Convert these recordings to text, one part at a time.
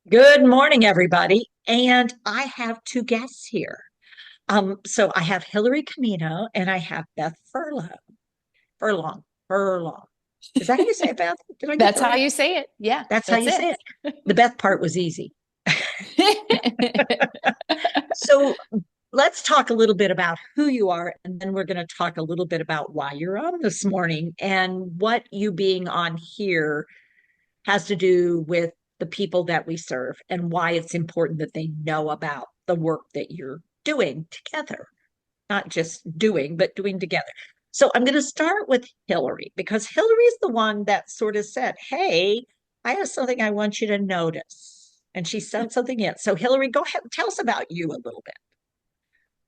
Good morning, everybody. And I have two guests here. So I have Hilary Camino and I have Beth Furlong. Furlong. Is that how you say it, Beth? Did I get That's that how right? you say it. Yeah, That's how that's you say it. it. The Beth part was easy. So let's talk a little bit about who you are, and then we're going to talk a little bit about why you're on this morning and what you being on here has to do with the people that we serve and why it's important that they know about the work that you're doing together, not just doing, but doing together. So I'm going to start with Hilary because Hillary is the one that sort of said, "Hey, I have something I want you to notice." And she sent something in. So, Hillary, go ahead and tell us about you a little bit.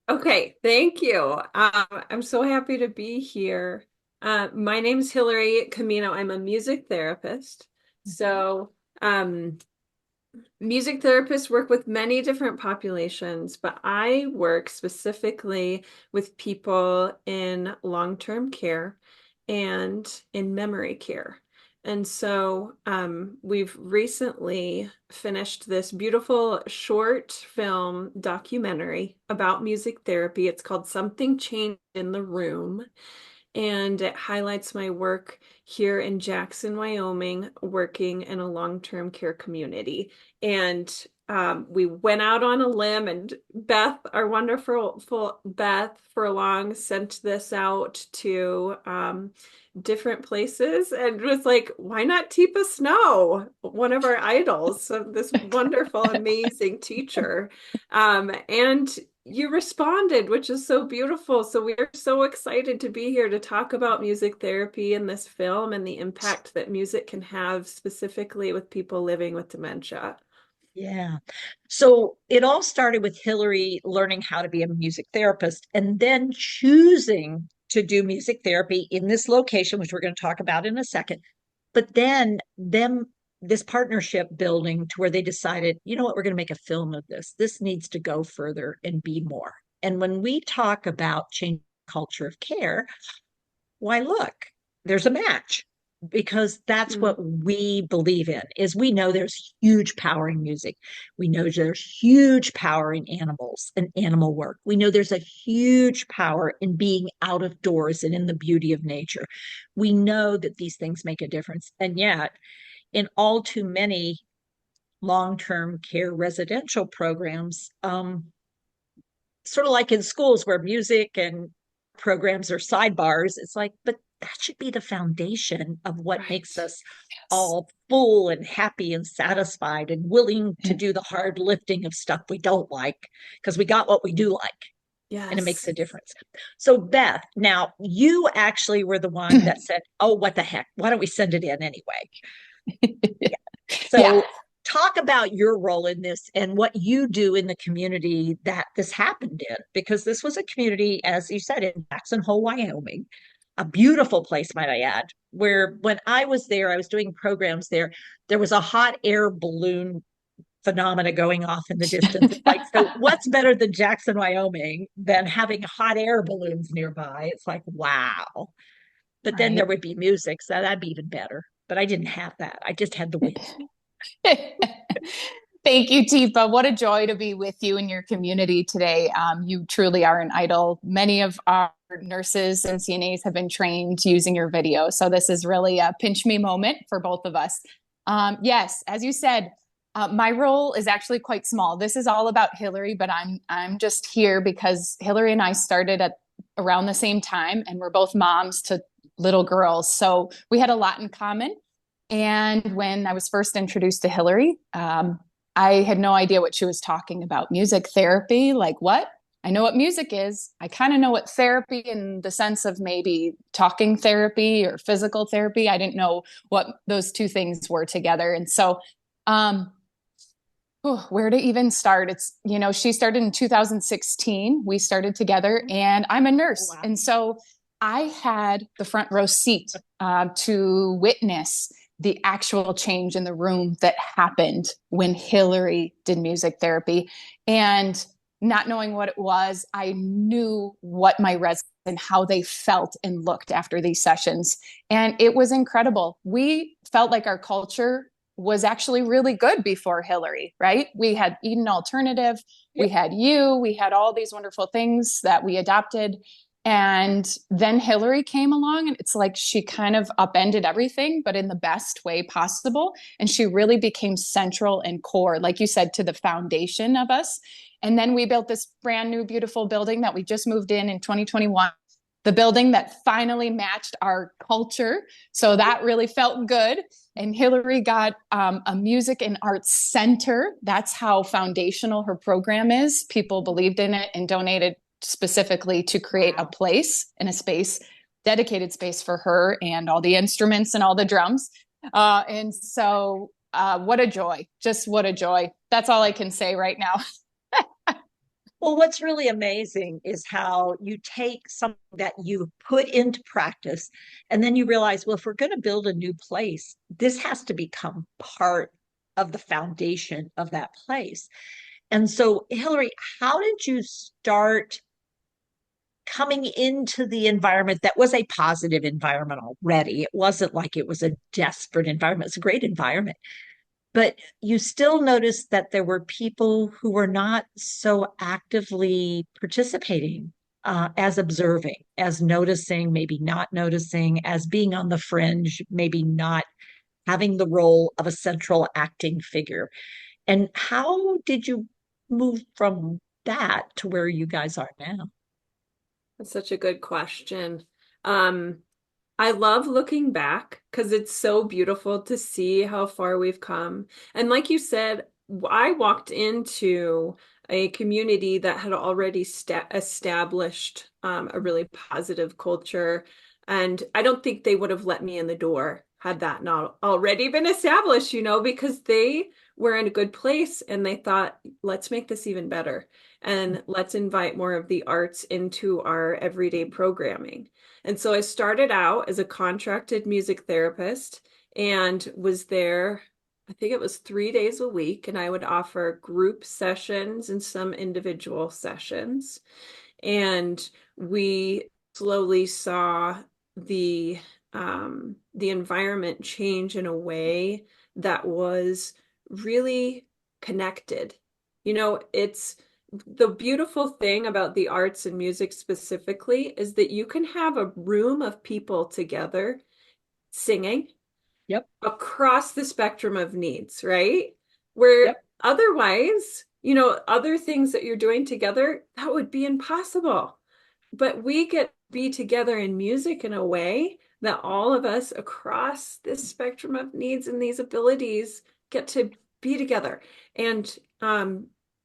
Okay, thank you. I'm so happy to be here. My name's Hilary Camino. I'm a music therapist. Mhm. So, um, music therapists work with many different populations, but I work specifically with people in long-term care and in memory care. And so we've recently finished this beautiful short film documentary about music therapy. It's called Something Changed in the Room, and it highlights my work here in Jackson, Wyoming, working in a long-term care community. And we went out on a limb, and Beth, our wonderful Beth Furlong, sent this out to different places and was like, why not Teepa Snow, one of our idols, of this wonderful, amazing teacher. And you responded, which is so beautiful. So we are so excited to be here to talk about music therapy in this film and the impact that music can have specifically with people living with dementia. Yeah. So it all started with Hillary learning how to be a music therapist and then choosing to do music therapy in this location, which we're going to talk about in a second. But then them this partnership building to where they decided, you know what, we're going to make a film of this. This needs to go further and be more. And when we talk about changing culture of care, why look, there's a match because that's Mm, what we believe in is we know there's huge power in music. We know there's huge power in animals and animal work. We know there's a huge power in being out of doors and in the beauty of nature. We know that these things make a difference. And yet, in all too many long-term care residential programs, sort of like in schools where music and programs are sidebars, it's like, but that should be the foundation of what makes right. us Yes. all full and happy and satisfied and willing to Yeah. do the hard lifting of stuff we don't like because we got what we do like and it makes Yes. a difference. So, Beth, now you actually were the one that said, oh, what the heck? Why don't we send it in anyway? Yeah. Yeah. So, talk about your role in this and what you do in the community that this happened in, because this was a community, as you said, in Jackson Hole, Wyoming, a beautiful place, might I add, where when I was there, I was doing programs there. There was a hot air balloon phenomena going off in the distance. It's like, so what's better than Jackson, Wyoming than having hot air balloons nearby? It's like, wow. But then there Right. would be music, so that'd be even better. But I didn't have that. I just had the wind. Thank you, Teepa. What a joy to be with you in your community today. You truly are an idol. Many of our nurses and CNAs have been trained using your video. So this is really a pinch me moment for both of us. Yes, as you said, my role is actually quite small. This is all about Hilary, but I'm just here because Hilary and I started at around the same time, and we're both moms to little girls. So we had a lot in common. And when I was first introduced to Hilary, I had no idea what she was talking about. Music therapy, like what? I know what music is. I kind of know what therapy in the sense of maybe talking therapy or physical therapy. I didn't know what those two things were together. And so, um, where to even start? She started in 2016. We started together, and I'm a Oh, nurse. wow. And so I had the front row seat to witness the actual change in the room that happened when Hilary did music therapy. And not knowing what it was, I knew what my residents and how they felt and looked after these sessions. And it was incredible. We felt like our culture was actually really good before Hilary, right? We had Eden Alternative, we Yep. had you, we had all these wonderful things that we adopted. And then Hilary came along, and it's like she kind of upended everything, but in the best way possible. And she really became central and core, like you said, to the foundation of us. And then we built this brand new, beautiful building that we just moved in 2021, the building that finally matched our culture. So that really felt good. And Hilary got a music and arts center. That's how foundational her program is. People believed in it and donated specifically to create a Wow. place and a space, dedicated space for her and all the instruments and all the drums. And so, what a joy. Just what a joy. That's all I can say right now. Well, what's really amazing is how you take something that you put into practice and then you realize, well, if we're going to build a new place, this has to become part of the foundation of that place. And so, Hilary, how did you start coming into the environment that was a positive environment already? It wasn't like it was a desperate environment, it's a great environment. But you still noticed that there were people who were not so actively participating, as observing, as noticing, maybe not noticing, as being on the fringe, maybe not having the role of a central acting figure. And how did you move from that to where you guys are now? That's such a good question. Um, I love looking back because it's so beautiful to see how far we've come. And like you said, I walked into a community that had already sta established a really positive culture. And I don't think they would have let me in the door had that not already been established, because they were in a good place and they thought, let's make this even better. And let's invite more of the arts into our everyday programming. And so I started out as a contracted music therapist and was there, I think it was 3 days a week, and I would offer group sessions and some individual sessions. And we slowly saw the environment change in a way that was really connected. It's the beautiful thing about the arts and music specifically is that you can have a room of people together singing Yep, across the spectrum of needs, right? Where yep. otherwise, other things that you're doing together, that would be impossible. But we get to be together in music in a way that all of us across this spectrum of needs and these abilities get to be together and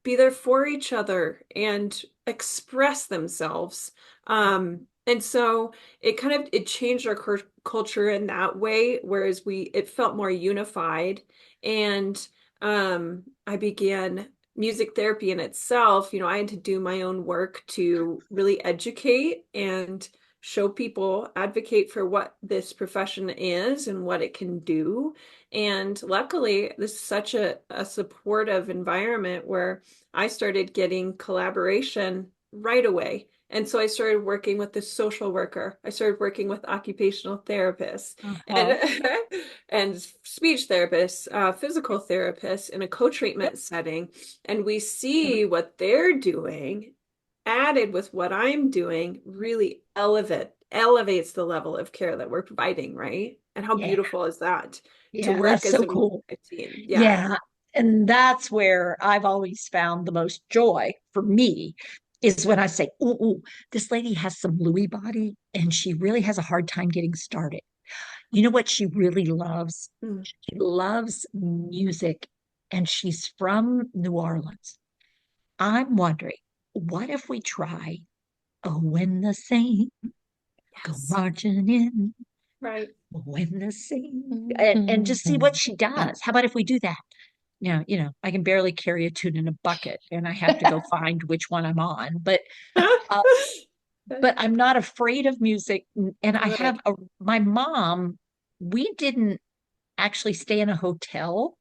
be there for each other and express themselves. And so it changed our culture in that way, whereas it felt more unified. And I began music therapy in itself. I had to do my own work to really educate and show people, advocate for what this profession is and what it can do. And luckily, this is such a supportive environment where I started getting collaboration right away. And so I started working with the social worker. I started working with occupational therapists Uh-huh. and and speech therapists, physical therapists in a Yep. co-treatment setting. And we Yep. see what they're doing added with what I'm doing really elevates the level of care that we're providing, right? And how Yeah, beautiful is that to yeah, work that's as so cool. a team? Yeah. Yeah. And that's where I've always found the most joy for me is when I say, ooh, ooh, this lady has some Louis body and she really has a hard time getting started. You know what she really loves? Mm. She loves music and she's from New Orleans. I'm wondering, what if we try, oh, when the saints go Yes. marching in, Right. when the saints, and just see what Mhm. she does. How about if we do that? I can barely carry a tune in a bucket and I have to go find which one I'm on. Uh, but I'm not afraid of music. And I Right. have my mom, we didn't actually stay in a hotel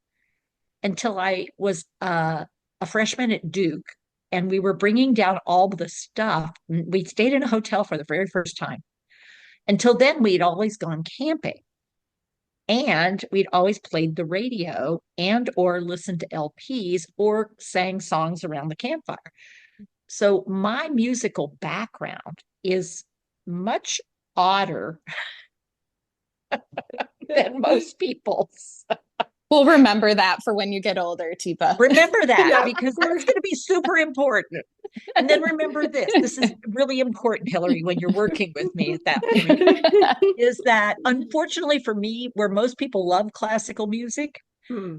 until I was a freshman at Duke. And we were bringing down all the stuff. We stayed in a hotel for the very first time. Until then, we'd always gone camping. And we'd always played the radio and or listened to LPs or sang songs around the campfire. So my musical background is much odder than most people's. We'll remember that for when you get older, Teepa. Remember that Yeah, of because that's course. going to be super important. And then remember this. This is really important, Hilary, when you're working with me at that point, is that unfortunately for me, where most people love classical music, Hmm.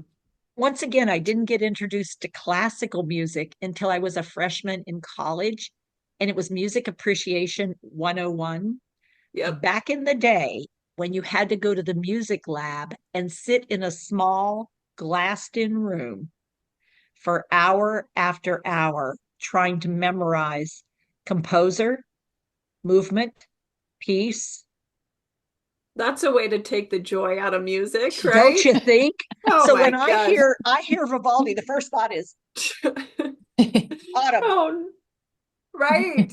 once again, I didn't get introduced to classical music until I was a freshman in college, and it was Music Appreciation 101. Yep. Back in the day, when you had to go to the music lab and sit in a small glassed in room for hour after hour trying to memorize composer, movement, piece. That's a way to take the joy out of music, Don't right? you think? Oh So my when gosh. I hear Vivaldi, the first thought is autumn. Oh, right.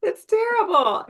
It's terrible.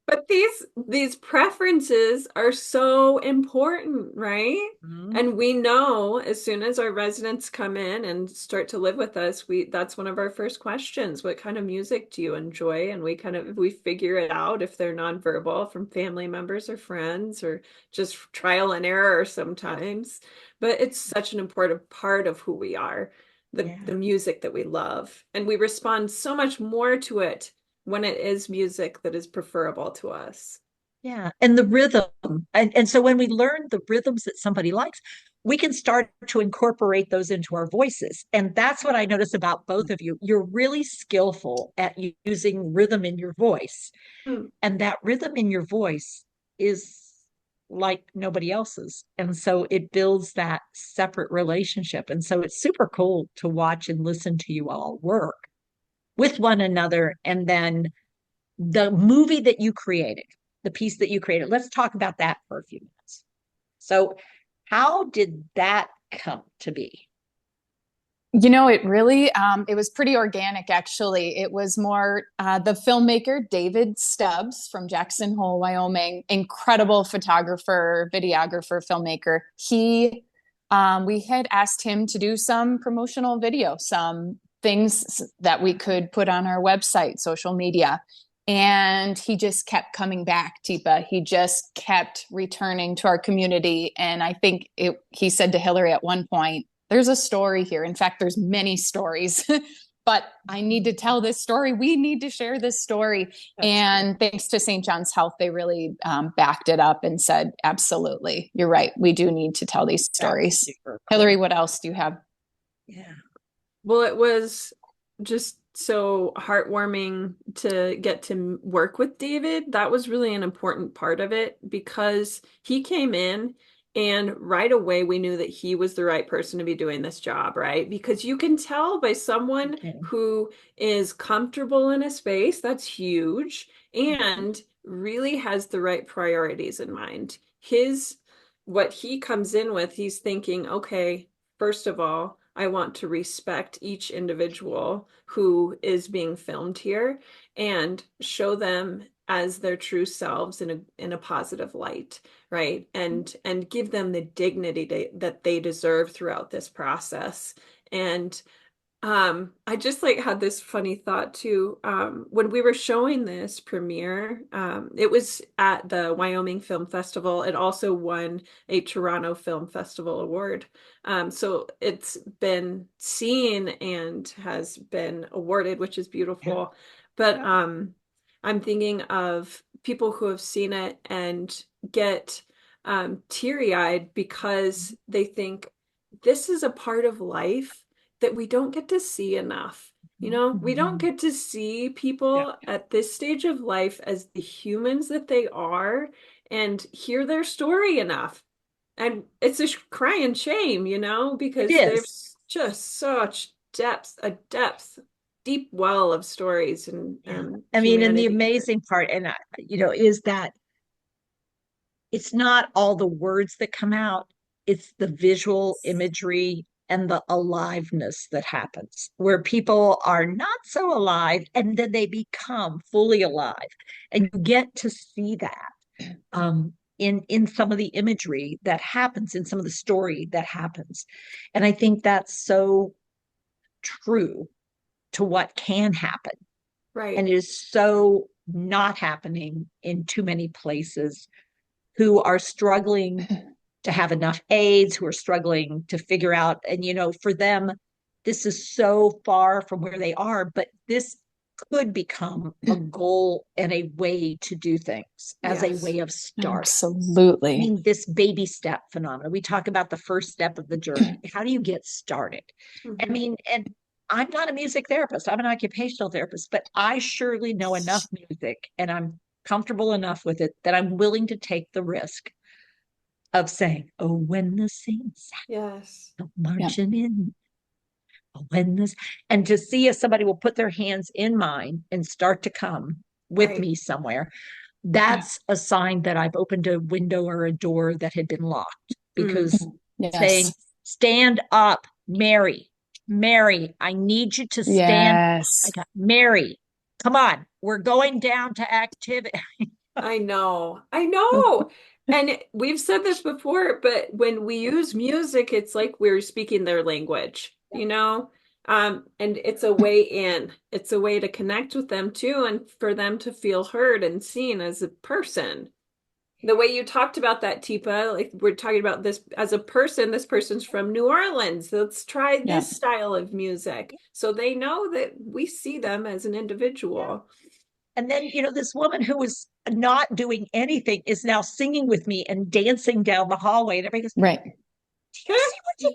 But these preferences are so important, right? Mhm. And we know as soon as our residents come in and start to live with us, we that's one of our first questions. What kind of music do you enjoy? And we figure it out if they're nonverbal from family members or friends or just trial and error sometimes. But it's such an important part of who we are, the Yeah. music that we love. And we respond so much more to it when it is music that is preferable to us. Yeah. And the rhythm. And so when we learn the rhythms that somebody likes, we can start to incorporate those into our voices. And that's what I notice about both of you. You're really skillful at using rhythm in your voice. Hmm. And that rhythm in your voice is like nobody else's. And so it builds that separate relationship. And so it's super cool to watch and listen to you all work with one another. And then the movie that you created, the piece that you created, let's talk about that for a few minutes. So, how did that come to be? It really, it was pretty organic, actually. It was more the filmmaker, David Stubbs from Jackson Hole, Wyoming, incredible photographer, videographer, filmmaker. We had asked him to do some promotional video, some things that we could put on our website, social media. And he just kept coming back, Teepa. He just kept returning to our community. And I think he said to Hilary at one point, there's a story here. In fact, there's many stories, but I need to tell this story. We need to share this story. That's And thanks to St. John's Health, they really backed it up and said, absolutely, you're right. We do need to tell these that's stories. super Hilary, cool. what else do you have? Yeah. Well, it was just so heartwarming to get to work with David. That was really an important part of it because he came in and right away we knew that he was the right person to be doing this job, right? Because you can tell by someone Okay. who is comfortable in a space, that's huge, and really has the right priorities in mind. What he comes in with, he's thinking, okay, first of all, I want to respect each individual who is being filmed here and show them as their true selves in a positive light, right? And give them the dignity that they deserve throughout this process. And I just like had this funny thought too. When we were showing this premiere, it was at the Wyoming Film Festival. It also won a Toronto Film Festival award. So it's been seen and has been awarded, which is Yeah. beautiful. But I'm thinking of people who have seen it and get teary-eyed because they think this is a part of life that we don't get to see enough. We don't Mhm. get to see Yeah. people at this stage of life as the humans that they are and hear their story enough. And it's a crying shame, It because is. there's just such depth, deep well of stories and, Yeah. and I mean, and the humanity here. amazing part, is that it's not all the words that come out, it's the visual imagery and the aliveness that happens, where people are not so alive and then they become fully alive. And you get to see that. in some of the imagery that happens, in some of the story that happens. And I think that's so true to what can happen. And Right. it is so not happening in too many places, who are struggling to have enough aids, who are struggling to figure out. And, for them, this is so far from where they are, but this could become a goal and a way to do things, as a Yes. way of starting. I Absolutely. mean, this baby step phenomenon. We talk about the first step of the journey. How do you get started? I Hmm. mean, and I'm not a music therapist, I'm an occupational therapist, but I surely know enough music and I'm comfortable enough with it that I'm willing to take the risk of saying, oh, when the saints Yes. go Yeah. marching in, oh, when this, and to see if somebody will put their hands in mine and start to come with Right. me somewhere, Yeah. that's a sign that I've opened a window or a door that had been locked. Mm. Because saying, Yes. stand up, Mary, Mary, I need you to stand. I Yes. got Mary, come on, we're going down to activity. I know. I know. And we've said this before, but when we use music, it's like we're speaking their language, you know? And it's a way in. It's a way to connect with them too, and for them to feel heard and seen as a person. The way you talked about that, Teepa, like we're talking about this as a person, this person's from New Orleans. Let's try Yeah. this style of music. So they know that we see them as an Yeah. individual. And then, this woman who was not doing anything is now singing with me and dancing down the hallway. And everybody goes, Right. do you see what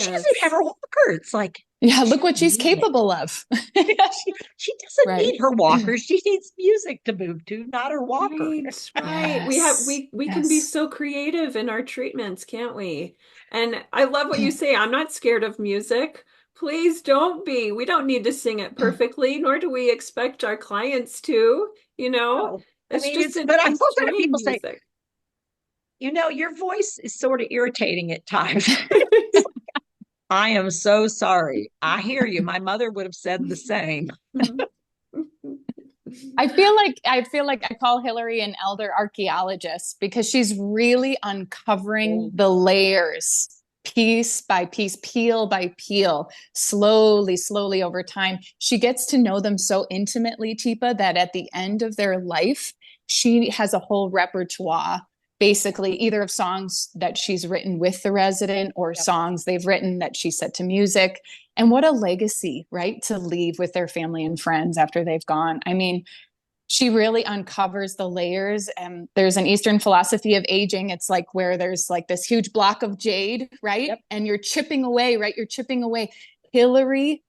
she doesn't have Yes. her walker? It's like, Yeah. she Look what doesn't she's need it. capable of. She doesn't Right. need her walker. She needs music to move to, not her walker. Right, right. We have Yes. we can be Yes. so creative in our treatments, can't we? And I love what you say. I'm not scared of music. Please don't be. We don't need to sing it perfectly, nor do we expect our clients to, you know? No, I It's mean, just but I've also had enjoying people say, music. your voice is sort of irritating at times. I am so sorry. I hear you. My mother would have said the same. I feel like I call Hilary an elder archaeologist because she's really uncovering Oh, the layers piece by piece, peel by peel, slowly, slowly over time. She gets to know them so intimately, Teepa, that at the end of their life, she has a whole repertoire, basically, either of songs that she's written with the resident or yep. songs they've written that she set to music. And what a legacy, right? To leave with their family and friends after they've gone. I mean, she really uncovers the layers. And there's an Eastern philosophy of aging. It's like where there's like this huge block of jade, right? Yep. And you're chipping away, right? You're chipping away. Hilary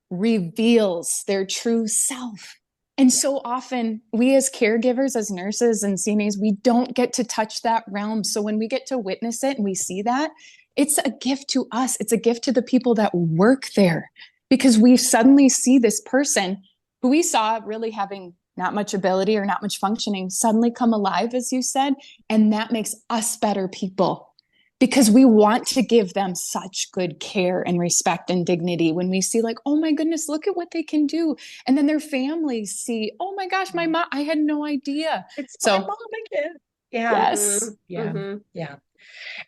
reveals their true self. And Yeah. so often, we as caregivers, as nurses and CNAs, we don't get to touch that realm. So when we get to witness it and we see that, it's a gift to us. It's a gift to the people that work there because we suddenly see this person who we saw really having not much ability or not much functioning suddenly come alive, as you said. And that makes us better people because we want to give them such good care and respect and dignity when we see like, oh my goodness, look at what they can do. And then their families see, oh my gosh, my mom, I had no idea. It's my So mom again. Yeah. Hmm. yes. Yeah. Hmm. Yeah.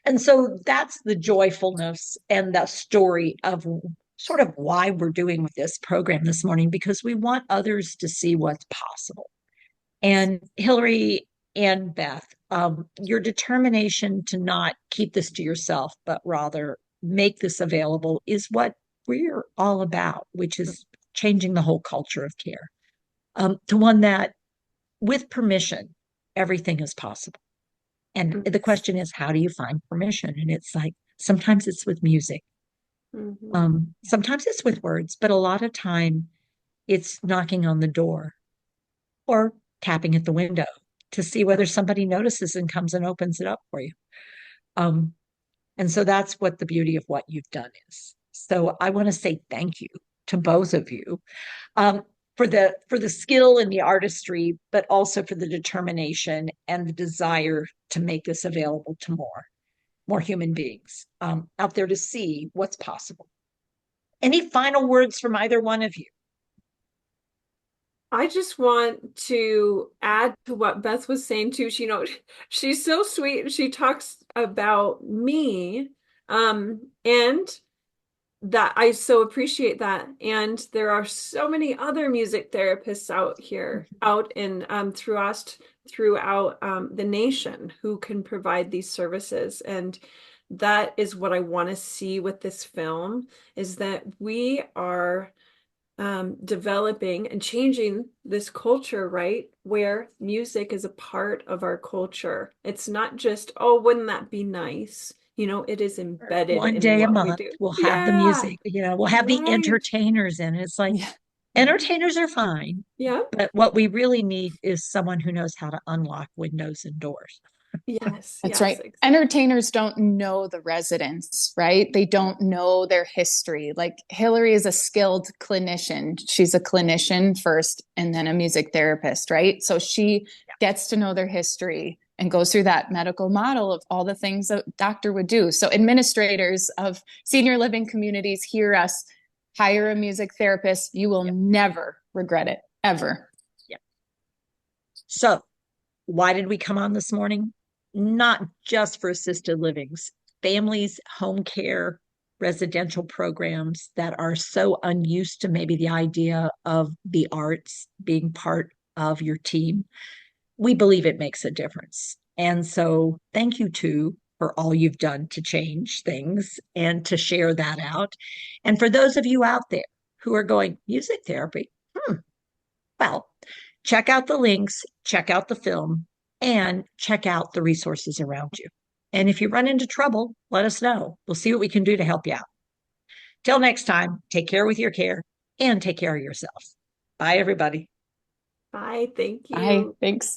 And so that's the joyfulness and the story of sort of why we're doing this program this morning, because we want others to see what's possible. And Hilary and Beth, your determination to not keep this to yourself, but rather make this available is what we're all about, which is changing the whole culture of care, to one that, with permission, everything is possible. And the question is, how do you find permission? And it's like, sometimes it's with music. Hmm. Sometimes it's with words, but a lot of time it's knocking on the door or tapping at the window to see whether somebody notices and comes and opens it up for you. Um, and so that's what the beauty of what you've done is. So I want to say thank you to both of you, um, for the skill and the artistry, but also for the determination and the desire to make this available to more human beings, out there to see what's possible. Any final words from either one of you? I just want to add to what Beth was saying too. She's so sweet and she talks about me. And that I so appreciate that. And there are so many other music therapists out here, out in throughout the nation who can provide these services. And that is what I want to see with this film, is that we are developing and changing this culture, right? Where music is a part of our culture. It's not just, oh, wouldn't that be nice? It is embedded One in day a what we month, do. we'll have the Yeah, music, we'll have the right. entertainers in. It's like Yeah. entertainers are fine, Yeah. but what we really need is someone who knows how to unlock windows and doors. Yes, That's yes, right. exactly. Entertainers don't know the residents, right? They don't know their history. Like Hilary is a skilled clinician. She's a clinician first and then a music therapist, right? So she gets to know their history and goes through that medical model of all the things a doctor would do. So administrators of senior living communities hear us, hire a music therapist. You will Yep. never regret it, ever. Yep. So, why did we come on this morning? Not just for assisted livings, families, home care, residential programs that are so unused to maybe the idea of the arts being part of your team. We believe it makes a difference. And so, thank you too for all you've done to change things and to share that out. And for those of you out there who are going, music therapy, well, check out the links, check out the film, and check out the resources around you. And if you run into trouble, let us know. We'll see what we can do to help you out. Till next time, take care with your care and take care of yourself. Bye, everybody. Bye. Thank Bye. you. Thanks.